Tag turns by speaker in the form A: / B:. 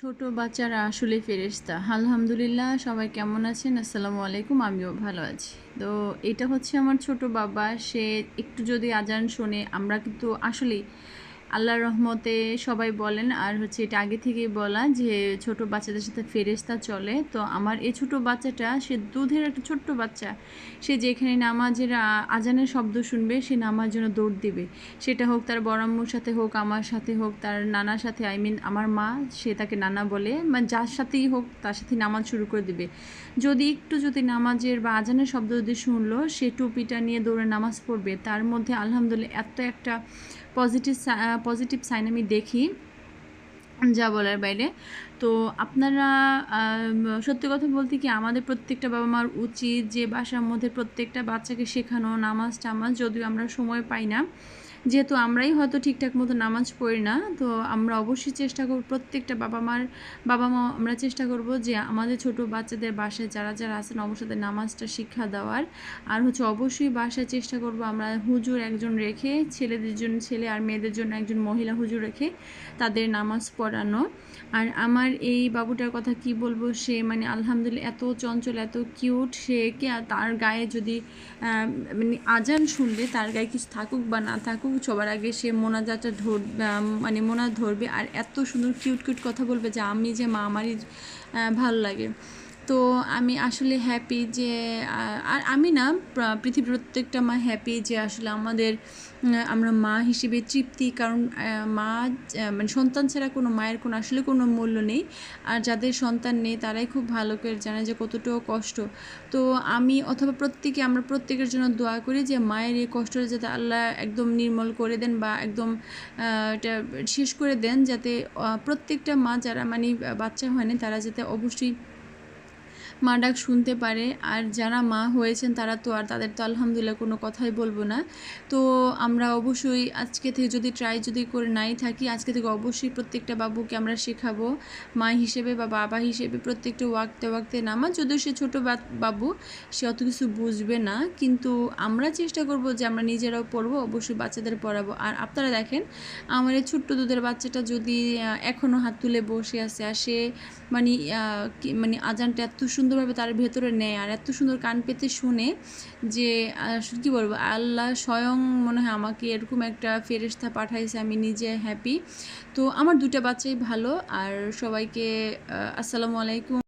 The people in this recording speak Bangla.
A: ছোট বাচ্চারা আসলে ফেরেশতা। আলহামদুলিল্লাহ, সবাই কেমন আছেন? আসসালামু আলাইকুম। আমিও ভালো আছি। তো এটা হচ্ছে আমার ছোট বাবা। সে একটু যদি আজান শোনে, আমরা কিন্তু আসলেই আল্লাহর রহমতে সবাই বলেন, আর হচ্ছে এটা আগে থেকেই বলা যে ছোট বাচ্চাদের সাথে ফেরেশতা চলে। তো আমার এই ছোট বাচ্চাটা, সে দুধের একটা ছোট্ট বাচ্চা। সে যেখানে নামাজের আজানের শব্দ শুনবে, সে নামার জন্য দৌড় দিবে। সেটা হোক তার বড় আম্মুর সাথে হোক, আমার সাথে হোক, তার নানার সাথে, আমার মা, সে তাকে নানা বলে, মানে যার সাথেই হোক তার সাথে নামাজ শুরু করে দিবে। যদি নামাজের বা আজানের শব্দ যদি শুনলো, সে টুপিটা নিয়ে দৌড়ে নামাজ পড়বে। তার মধ্যে আলহামদুলিল্লাহ এত একটা পজিটিভ সাইন আমি দেখি, যা বলার বাইরে। তো আপনারা, সত্যি কথা বলতে কি, আমাদের প্রত্যেকটা বাবা মার উচিত যে বাসার মধ্যে প্রত্যেকটা বাচ্চাকে শেখানো নামাজ টামাজ, যদিও আমরা সময় পাই না, যেহেতু আমরাই হয়তো ঠিকঠাক মতো নামাজ পড়ি না। তো আমরা অবশ্যই চেষ্টা করব, প্রত্যেকটা বাবা মা আমরা চেষ্টা করব যে আমাদের ছোট বাচ্চাদের বাসায় যারা যারা আছেন অবশ্যই তাদের নামাজটা শিক্ষা দেওয়ার। আর হচ্ছে অবশ্যই বাসায় চেষ্টা করব আমরা হুজুর একজন রেখে, ছেলেদের জন্য ছেলে আর মেয়েদের জন্য একজন মহিলা হুজুর রেখে তাদের নামাজ পড়ানো। আর আমার এই বাবুটার কথা কি বলবো, সে মানে আলহামদুলিল্লাহ এত চঞ্চল, এত কিউট। সে কি তার গায়ে যদি মানে আজান শুনলে, তার গায়ে কিছু থাকুক বা না থাকুক, সবার আগে সে মোনাজাতটা মোনাজ ধরবে, আর এত সুন্দর কিউট কিউট কথা বলবে যে আমি যে মা, আমারই ভালো লাগে। তো আমি আসলে হ্যাপি যে, আর আমি না, পৃথিবীর প্রত্যেকটা মা হ্যাপি যে আসলে আমরা মা হিসেবে তৃপ্তি। কারণ মা, মানে সন্তান ছাড়া কোনো মায়ের আসলে কোনো মূল্য নেই। আর যাদের সন্তান নেই তারাই খুব ভালো করে জানে যে কতটুকু কষ্ট। তো আমি অথবা আমরা প্রত্যেকের জন্য দোয়া করি যে মায়ের এই কষ্টটা যাতে আল্লাহ একদম নির্মূল করে দেন, বা একদম এটা শেষ করে দেন, যাতে প্রত্যেকটা মা যারা মানে বাচ্চা হয়নি তারা যাতে অবশ্যই মা ডাক শুনতে পারে। আর যারা মা হয়েছেন তারা তো, আর তাদের তো আলহামদুলিল্লাহ কোনো কথাই বলবো না। তো আমরা অবশ্যই আজকে থেকে যদি করে নাই থাকি, আজকে থেকে অবশ্যই প্রত্যেকটা বাবুকে আমরা শেখাবো মা হিসেবে বা বাবা হিসেবে প্রত্যেকটা ওয়াক্তে ওয়াক্তে নামাজ। যদিও সে ছোটো বাবু, সে অত কিছু বুঝবে না, কিন্তু আমরা চেষ্টা করব যে আমরা নিজেরাও পড়বো, অবশ্যই বাচ্চাদের পড়াবো। আর আপনারা দেখেন, আমার এই ছোট্ট দুধের বাচ্চাটা যদি এখনও হাত তুলে বসে আছে, আর সে মানে আজানটা এত সুন্দরভাবে তার ভেতরে নেয়, আর এত সুন্দর কান পেতে শুনে যে কী বলবো, আল্লাহ স্বয়ং মনে হয় আমাকে এরকম একটা ফেরেশতা পাঠাইছে। আমি নিজে হ্যাপি। তো আমার দুটো বাচ্চাই ভালো। আর সবাইকে আসসালামু আলাইকুম।